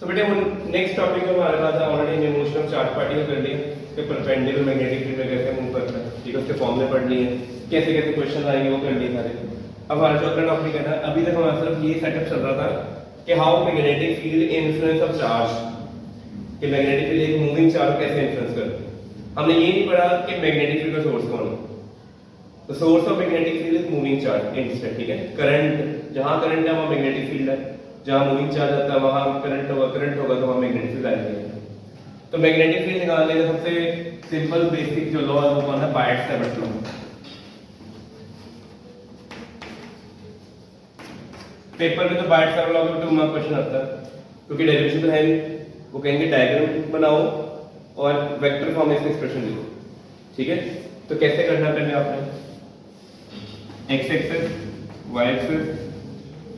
तो बेटे next topic हमारे पास ऑलरेडी इमोशनल चार्ज पार्टिकल कर लिया कि परपेंडिकुलर मैग्नेटिक फील्ड में कैसे मूव करता है, ठीक है, उसके फॉर्मूले पढ़ लिए, कैसे कैसे क्वेश्चन आएंगे वो कर लिए सारे। अब हमारा जो अगला टॉपिक है ना, अभी तक हमारा सिर्फ ये सेटअप चल रहा था कि how magnetic field influence of charge, कि मैग्नेटिक फील्ड एक मूविंग चार्ज कैसे इन्फ्लुएंस करता है। हमने ये नहीं पढ़ा कि मैग्नेटिक फील्ड का सोर्स कौन है। तो source of magnetic field is moving charge instant, ठीक है। करंट, जहां करंट है वहां मैग्नेटिक फील्ड है, जहां मूविंग चार्ज आता है वहां करंट होगा तो वहां मैग्नेटिक फील्ड आएगी। तो मैग्नेटिक फील्ड निकालने का सबसे सिंपल बेसिक जो लॉ है वो कौन है, बायट-सैवर्ट लॉ। पेपर में तो बायट-सैवर्ट लॉ का 2 मार्क क्वेश्चन आता है, क्योंकि डेरिवेशन तो है नहीं। वो कहेंगे डायग्राम बनाओ और वेक्टर फॉर्म में इसका एक्सप्रेशन लिखो, ठीक है। तो कैसे करना पहले आपने x axis, y axis,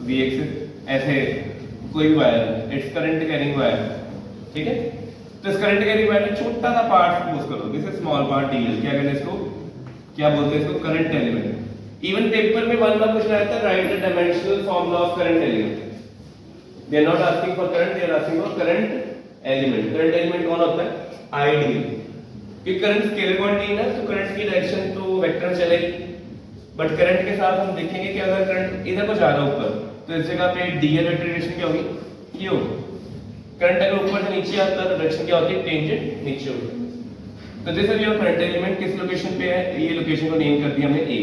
v axis, ऐसे कोई भी वायर है, इट्स करंट कैरिंग वायर, ठीक है। तो इस करंट कैरिंग वायर में छोटा सा पार्ट सपोज करो, this is small part dl, क्या कहते हैं इसको, क्या बोलते हैं इसको, करंट एलिमेंट। इवन पेपर में 1 मार्क क्वेश्चन आता है, write the dimensional formula of current element. They are not asking for current, they are asking for current element. Current element कौन होता है, आइडियल, कि करंट स्केलर क्वांटिटी है ना, तो करंट की डायरेक्शन तो वेक्टर में चलेगी। बट करंट के साथ हम देखेंगे कि अगर करंट इधर को जा रहा है ऊपर, तो इस जगह पे डीएल वेक्टर डायरेक्शन क्या होगी, ये होगी। करंट अगर ऊपर से नीचे आता है तो डायरेक्शन क्या होती है, टेंजेंट नीचे होगी। तो this is your current element, किस लोकेशन पे है, ये लोकेशन को नेम कर दिया हमने ए,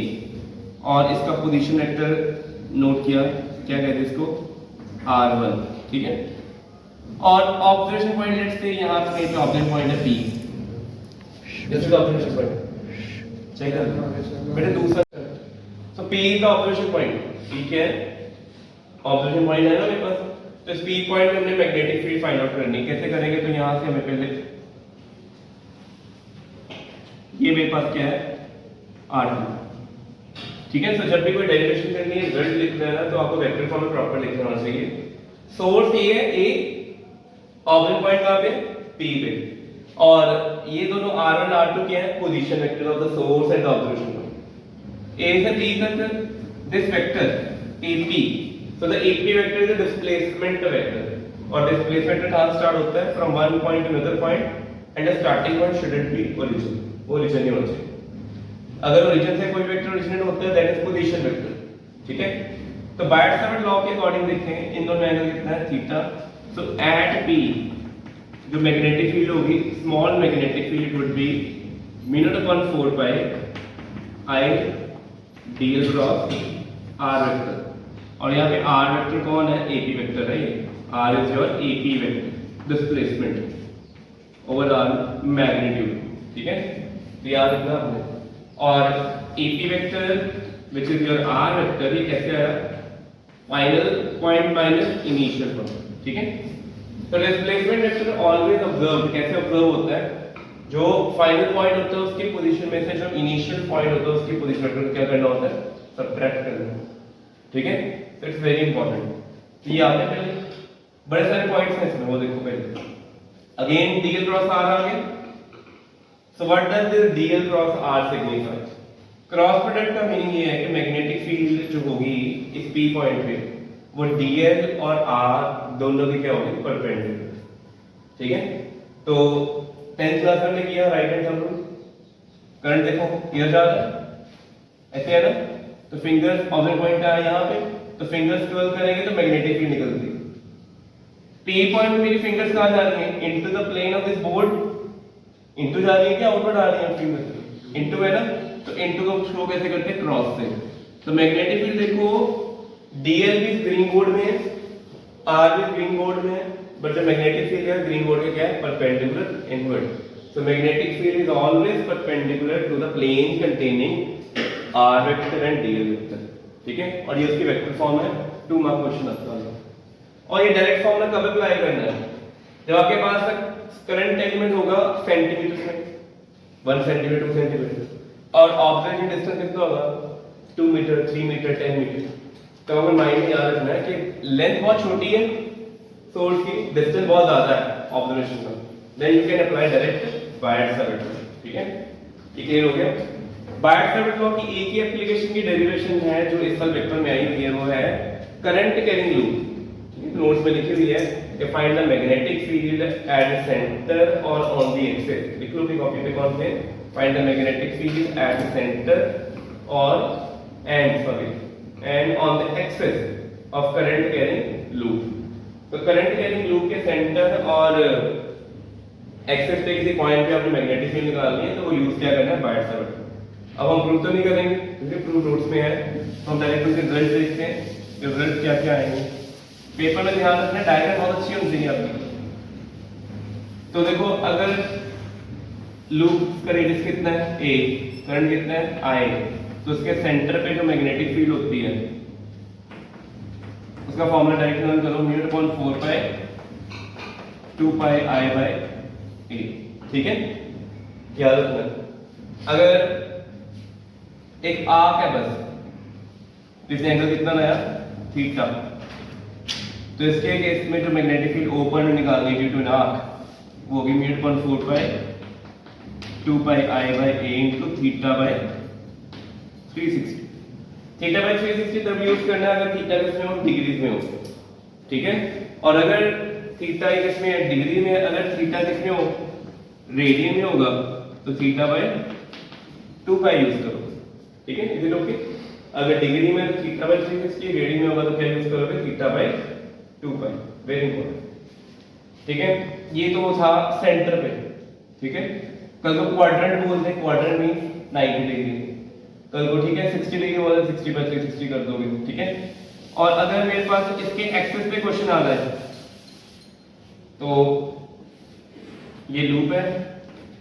और इसका पोजीशन वेक्टर नोट किया, क्या कहते हैं इसको, r1, ठीक है। और ऑब्जर्वेशन पॉइंट लेट्स से यहां पे ऑब्जर्वेशन पॉइंट है p, this is observation point, check कर बेटा दूसरा। तो p is the observation point, p क्या है, ऑब्जर्वेशन पॉइंट है ना मेरे पास। तो इस p पॉइंट पे हमने मैग्नेटिक फील्ड फाइंड आउट करनी, कैसे करेंगे, तो यहां से हमें पहले ये मेरे पास क्या है, r2, ठीक है। तो जब भी कोई डेरिवेशन करनी है, रिजल्ट लिखना है ना, तो आपको वेक्टर फॉर्म में प्रॉपर लिखना होना चाहिए। सोर्स ये है a, ऑब्जर्वेशन पॉइंट कहां पे, p पे, और ये दोनों r1 r2 क्या है, position vector of the source and observation point. a से p तक this vector ap, so the ap vector is a displacement vector, और displacement कहां स्टार्ट होता है, from one point to another point, and the starting point shouldn't be origin, origin ही होना चाहिए। अगर origin से कोई वेक्टर ओरिजिनेट होता है, that is position vector, ठीक है। तो बायट-सैवर्ट लॉ के अकॉर्डिंग देखें, इन दोनों एंगल कितना है, थीटा। so at p जो मैग्नेटिक फील्ड होगी, small magnetic field would be μ/4 pi I dl cross r vector, और यहाँ पे r वेक्टर कौन है, ap वेक्टर है, ये r is your ap vector, displacement over r magnitude, ठीक है। तो याद रखना आपने। और ap vector which is your r vector, ये कैसे आया, final point minus initial point, ठीक है। तो डिस्प्लेसमेंट वेक्टर ऑलवेज ऑब्जर्व, कैसे ऑब्जर्व होता है, जो फाइनल पॉइंट होता है उसकी पोजीशन में से जो इनिशियल पॉइंट होता है उसकी पोजीशन वेक्टर क्या करना होता है, सबट्रैक्ट करना, ठीक है। तो इट्स वेरी इंपॉर्टेंट। ये आपने पहले बड़े सारे पॉइंट्स हैं इसमें, वो देखो पहले। अगेन dl क्रॉस r आ गया। So what does this dl cross r signify, cross product का मीनिंग ये है कि मैग्नेटिक फील्ड जो होगी इस p पॉइंट पे, वो dl और r दोनों की क्या होगी, परपेंडिकुलर, ठीक है। तो 10th क्लास में हमने किया right hand thumb rule. Current देखो इधर जा रहा है, ऐसे है ना, तो फिंगर्स ऑब्जर्वेशन पॉइंट है यहाँ पे, तो फिंगर्स कर्ल करेंगे तो मैग्नेटिक फील्ड निकलती है। p पॉइंट में मेरी फिंगर्स कहां जा रही हैं, into the plane of this board, into जा रही है क्या, आउटवर्ड आ रही है फिंगर्स, इनटू है ना, तो इनटू को शो कैसे करते हैं, क्रॉस से। तो मैग्नेटिक फील्ड देखो dl भी ग्रीन बोर्ड में है, r भी ग्रीन बोर्ड में है, बट जो मैग्नेटिक फील्ड है ग्रीन बोर्ड के क्या है, perpendicular inward. So magnetic field is always perpendicular to the plane containing r vector and dl vector, ठीक है। और ये उसकी वेक्टर फॉर्म है, 2 मार्क क्वेश्चन आता है। और ये डायरेक्ट फॉर्मूला कब अप्लाई करना है, जब आपके पास करंट एलिमेंट होगा सेंटीमीटर में, 1 सेंटीमीटर 2 सेंटीमीटर, और ऑब्जर्वेशन डिस्टेंस कितना होगा, 2 मीटर 3 मीटर 10 मीटर। तो हमें माइंड में याद रखना है कि लेंथ बहुत छोटी है सोर्स की, डिस्टेंस बहुत ज्यादा है ऑब्जर्वेशन का, then you can apply direct Biot-Savart law, ठीक है। ये क्लियर हो गया। बायट-सैवर्ट लॉ की एक ही एप्लीकेशन की डेरिवेशन है जो इस साल पेपर में आई हुई है, वो है करंट कैरिंग लूप, नोट्स में लिखी हुई है कि find the magnetic field at the centre और ऑन द एक्सिस। लिख लो अपनी कॉपी पे कौन से, find the magnetic field at the centre और and on the axis of current carrying loop. तो करंट कैरिंग लूप के सेंटर और एक्सिस पे किसी पॉइंट पे आपने मैग्नेटिक फील्ड निकालनी है, तो वो यूज क्या करना है, बायट सर्किट। अब हम प्रूव तो नहीं करेंगे क्योंकि प्रूफ नोट्स में है, तो हम डायरेक्ट उसके रिजल्ट देखते हैं, रिजल्ट क्या क्या आएंगे। पेपर में ध्यान रखना, डायग्राम बहुत अच्छी होनी चाहिए आपकी। तो देखो अगर लूप का रेडियस कितना है a, करंट कितना है I, तो उसके सेंटर पे जो मैग्नेटिक फील्ड होती है उसका फॉर्मूला डायरेक्ट यूज करो, mu upon 4 pi 2 pi I by a। ठीक है, याद रखना। अगर एक आर्क है बस, इसने एंगल कितना लाया, थीटा, तो इसके केस में जो मैग्नेटिक फील्ड ओपन में निकालनी ड्यू टू एन आर्क वो होगी mu upon 4 pi 2 pi I by a into theta by 360। Theta by 360 तब यूज करना है अगर थीटा किसमें हो, डिग्रीज में हो। ठीक है, और अगर थीटा किसमें है, डिग्री में। अगर थीटा किसमें हो, रेडियन में होगा, तो थीटा बाय 2 पाई यूज करो। ठीक है, इधर ओके। अगर डिग्री में तो थीटा बाय 360, रेडियन में होगा तो क्या यूज करोगे, theta by 2 pi. Very important. ठीक है, ये तो था सेंटर पे। ठीक है, कल को क्वाड्रेंट बोलते हैं, क्वाड्रेंट मींस 90 डिग्री। कल को ठीक है 60 डिग्री बोले 60 बाय 360 कर दोगे। ठीक है, और अगर मेरे पास इसके एक्सिस पे क्वेश्चन आ रहा है, तो ये लूप है,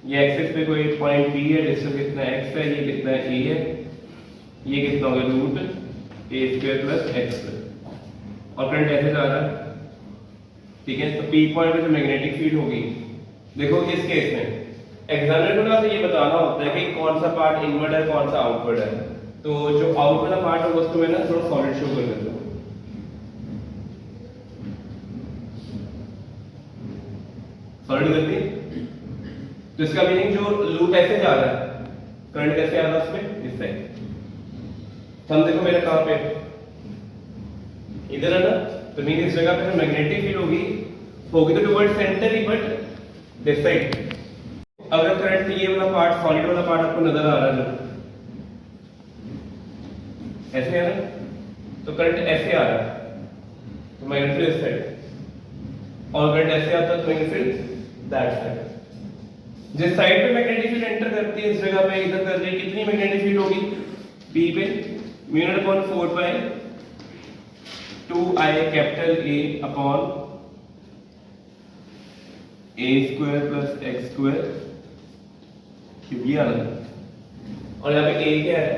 ये एक्सिस पे कोई पॉइंट P है, डिस्टेंस कितना x है, ये कितना a है, ये कितना होगा रूट a² प्लस x², और करंट ऐसे जा रहा है। ठीक है, तो P पॉइंट पे जो मैग्नेटिक फील्ड होगी, देखो इस केस में एग्जामिनर को ना ये बताना होता है कि कौन सा पार्ट इनवर्ड है, कौन सा आउटवर्ड है। तो जो आउट वाला पार्ट होगा उसको मैं ना थोड़ा सॉलिड शो कर देता हूं। सॉलिड कर दी, तो इसका मीनिंग जो लूप ऐसे जा रहा है, करंट कैसे आ रहा है उसमें, इस साइड। हम देखो मेरा कहां पे, इधर है ना, तो मीनिंग इस जगह पे जो मैग्नेटिक फील्ड होगी तो toward centre he, but this side. अगर करंट ये वाला पार्ट, सॉलिड वाला पार्ट आपको नजर आ रहा है जो ऐसे है ना, तो करंट ऐसे आ रहा है, तो मैग्नेटिक फील्ड इस साइड, और करंट ऐसे आता है तो मैग्नेटिक फील्ड दैट साइड। जिस साइड पे मैग्नेटिक फील्ड एंटर करती है, इस जगह पे इधर कर रही है, कितनी मैग्नेटिक फील्ड होगी, P पे mu naught upon 4 pi 2I capital A upon a² plus x², ये आ रहा है। और यहाँ पे a क्या है,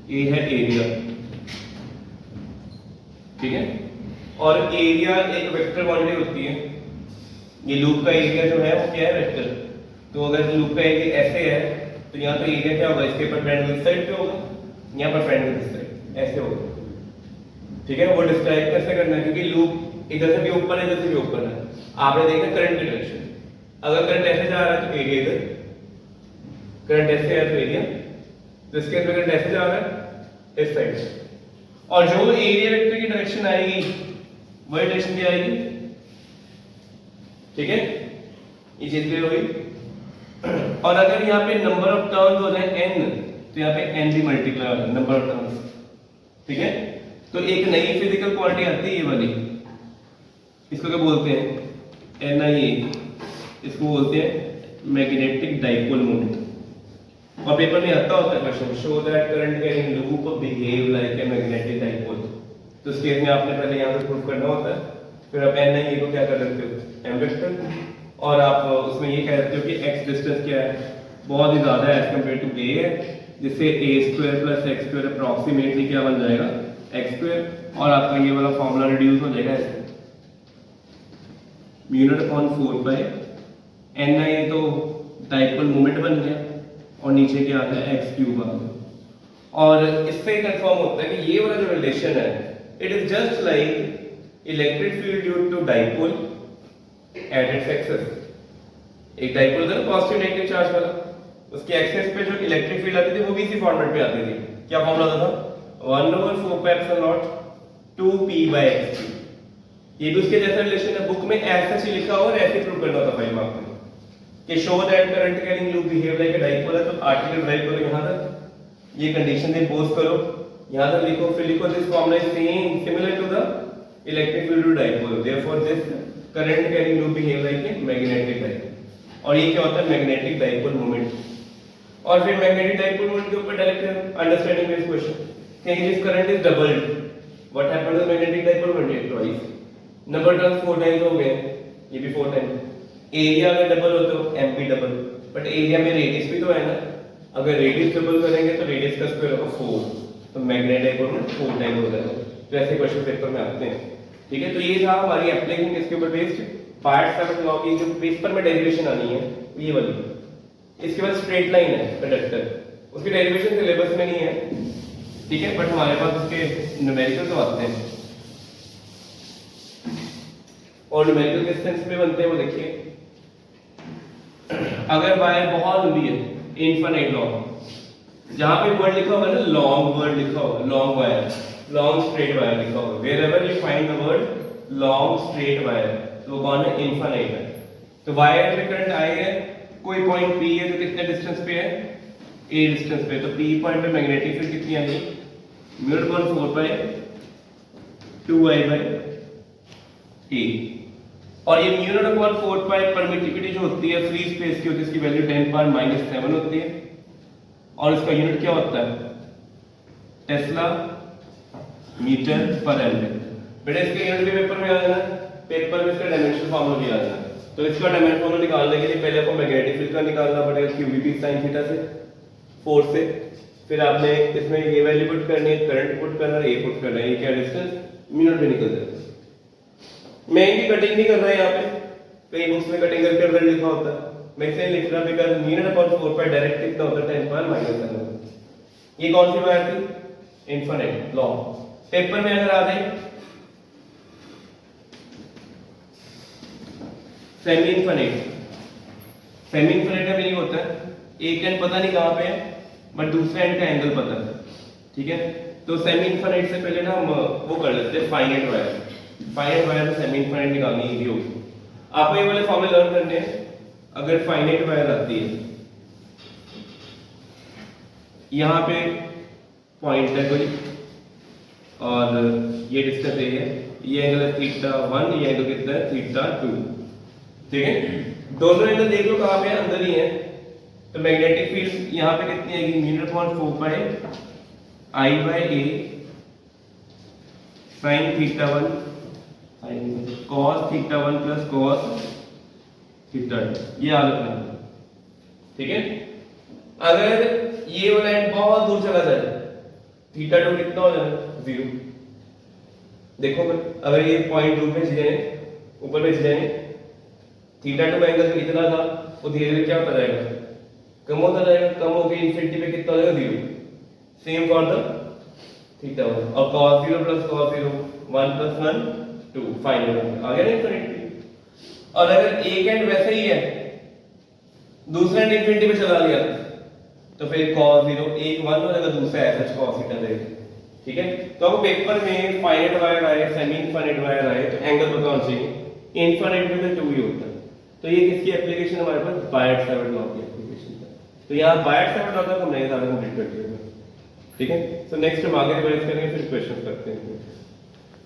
a है एरिया। ठीक है, और एरिया एक वेक्टर क्वांटिटी होती है। ये लूप का एरिया जो है वो क्या है, वेक्टर। तो अगर लूप का एरिया ऐसे है, तो यहाँ पे एरिया क्या होगा, इसके परपेंडिकुलर इस साइड पे होगा, यहाँ पर परपेंडिकुलर इस साइड ऐसे होगा। ठीक है, वो डिस्क्राइब कैसे करना है, क्योंकि लूप इधर से भी ओपन है, इधर से भी ओपन है। आपने देखा करंट की डायरेक्शन, अगर करंट ऐसे जा रहा है तो एरिया इधर, करंट ऐसे है तो एरिया, तो इसके अंदर करंट ऐसे जा रहा है इस साइड से, और जो एरिया वेक्टर की डायरेक्शन आएगी वही डायरेक्शन क्या आएगी। ठीक है, ये चीज क्लियर होगी। और अगर यहाँ पे नंबर ऑफ टर्न्स हो जाए n, तो यहाँ पे n भी मल्टीप्लाई हो जाए नंबर ऑफ टर्न्स। ठीक है, तो एक नई फिजिकल क्वांटिटी आती है ये वाली, इसको क्या बोलते हैं, NIA, इसको बोलते हैं मैग्नेटिक डाइपोल मोमेंट। और पेपर में आता होता है question, show that current carrying loop behave like a magnetic dipole. तो इस केस में आपने पहले यहाँ पे प्रूफ करना होता है, फिर आप NIA को क्या कर लेते हो, m वेक्टर, और आप उसमें ये कह देते हो कि x डिस्टेंस क्या है, बहुत ही ज्यादा है एज कंपेयर टू a है, जिससे a² प्लस x² अप्रॉक्सीमेटली क्या बन जाएगा, x², और आपका ये वाला फॉर्मूला रिड्यूस हो जाएगा ऐसे, म्यू नॉट अपॉन 4 पाई NIA तो डाइपोल मोमेंट बन गया, और नीचे क्या आता है, x³ आ गया। और इससे कंफर्म होता है कि ये वाला जो रिलेशन है, it is just like electric field due to dipole at its axis. एक डाइपोल था ना पॉजिटिव नेगेटिव चार्ज वाला, उसके एक्सिस पे जो इलेक्ट्रिक फील्ड आती थी वो भी इसी फॉर्मेट पे आती थी। क्या फॉर्मूला था, 1/4 2p/x3। ये भी उसके जैसा रिलेशन है, बुक में ऐसा ही लिखा हो और ऐसे प्रूव करना होता 5 मार्क्स में कि show that current carrying loop behave like a dipole है, तो आर्टिकल ड्राइव करो यहां तक, ये कंडीशन इंपोज करो यहां तक लिखो, फिर लिखो this formula is same similar to the electric field to dipole, therefore this current carrying loop behave like a magnetic dipole. और ये क्या होता है? Magnetic dipole moment. और फिर मैग्नेटिक डाइपोल मोमेंट के ऊपर direct understanding this question, think this current is doubled, what happened to magnetic dipole moment? Twice, number terms 4 times हो गए, ये भी 4 टाइम्स। एरिया अगर डबल हो तो एमपी डबल, बट एरिया में रेडियस भी तो है ना, अगर रेडियस डबल करेंगे तो रेडियस का स्क्वायर होगा 4, तो मैग्नेटिक डाइपोल मोमेंट 4 टाइम हो जाएगा। तो ऐसे क्वेश्चन पेपर में आते हैं, ठीक है। तो ये था हमारी एप्लीकेशन इसके ऊपर बेस्ड पार्ट 7 लॉ की जो पेपर में डेरिवेशन आनी है ये वाली। इसके बाद स्ट्रेट लाइन है कंडक्टर, उसकी डेरिवेशन सिलेबस में नहीं है, ठीक है, बट हमारे पास उसके न्यूमेरिकल तो आते हैं और न्यूमेरिकल किस सेंस में बनते हैं वो देखिए। अगर वायर बहुत लंबी है, इनफिनिट लॉन्ग, जहां पे वर्ड लिखा होगा ना लॉन्ग वर्ड लिखा होगा, long wire, long straight wire लिखा होगा, wherever you find the word long straight wire, तो कौन है? इनफिनिट है। तो वायर में करंट आएगा, कोई पॉइंट P है जो कितने डिस्टेंस पे है? A डिस्टेंस पे, तो P पॉइंट पे मैग्नेटिक फील्ड कितनी आएगी? μ/4 पाई 2I बाय A। और ये μ/4 पाई परमिटिविटी जो होती है फ्री स्पेस की होती है, इसकी वैल्यू 10⁻⁻7 होती है और इसका यूनिट क्या होता है? टेस्ला मीटर पर एम्पीयर। बेटा इसके यूनिट भी पेपर में आ जाना, पेपर में इसका डायमेंशन फार्मूला भी आ जाना। तो इसका डायमेंशन फार्मूला निकालने के लिए पहले आपको मैग्नेटिक फील्ड का निकालना पड़ेगा qvp sin थीटा से, फोर्स से, फिर आपने इसमें ये वैल्यू पुट करनी है, करंट पुट करना है, ये पुट करना है, ये क्या डिस्टेंस मिनट में निकल जाएगा। मैं इनकी कटिंग नहीं कर रहा यहाँ पे, कई बुक्स में कटिंग करके रिजल्ट लिखा होता है, मैं इसे लिख रहा बिकॉज़ μ/4 पाई डायरेक्ट कितना होता है? 10⁻⁻7। ये कौन सी वायर थी? Infinite long. पेपर में अगर आ जाए सेमी इनफिनिट, सेमी इनफिनिट का मीनिंग होता है एक एंड पता नहीं कहां पे है बट दूसरे एंड का एंगल पता है, ठीक है। तो सेमी इनफिनिट से पहले ना हम वो कर लेते हैं फाइनाइट वायर, फाइनाइट वायर से सेमी इनफिनिट निकालनी इजी होगी। आपको ये वाले फॉर्मूले लर्न करने हैं। अगर फाइनाइट वायर आती है, यहां पे पॉइंट है कोई और ये डिस्टेंस ए है, ये एंगल है θ1, ये एंगल कितना है? θ2, ठीक है। दोनों एंगल देख लो कहां पे है? अंदर ही है। तो मैग्नेटिक फील्ड यहां पे कितनी आएगी? μ/4 pi I by A sin θ1 cos θ1 plus cos θ2, ये याद रखना, ठीक है। अगर ये वाला एंड बहुत दूर चला जाए, θ2 कितना हो जाए? 0। देखो अगर ये पॉइंट रूप में जाए, ऊपर में जाए, θ2 एंगल कितना था वो धीरे धीरे क्या होता जाएगा? कम होता जाएगा, कम होकर इंफिनिटी पे कितना हो जाएगा? 0। सेम फॉर द θ1 और cos 0 plus cos 0 1 plus 1 2 final आ गया ना इंफिनिटी। और अगर एक एंड वैसे ही है, दूसरा एंड इंफिनिटी पे चला गया, तो फिर cos 0 एक 1 हो जाएगा, दूसरा ऐसा cos थीटा देगा, ठीक है। तो अब पेपर में फाइनाइट वायर आए, सेमी इनफिनिट वायर आए, तो एंगल पता होना चाहिए, इनफिनिट में तो 2 ही होता है। तो ये किसकी एप्लीकेशन हमारे पास? बायट सावर्त लॉ की एप्लीकेशन है। तो यहाँ बायट सावर्त लॉ तक हमने सारा कंप्लीट कर दिया, ठीक है। सो नेक्स्ट हम आगे रिवाइज करेंगे, फिर क्वेश्चन करते हैं।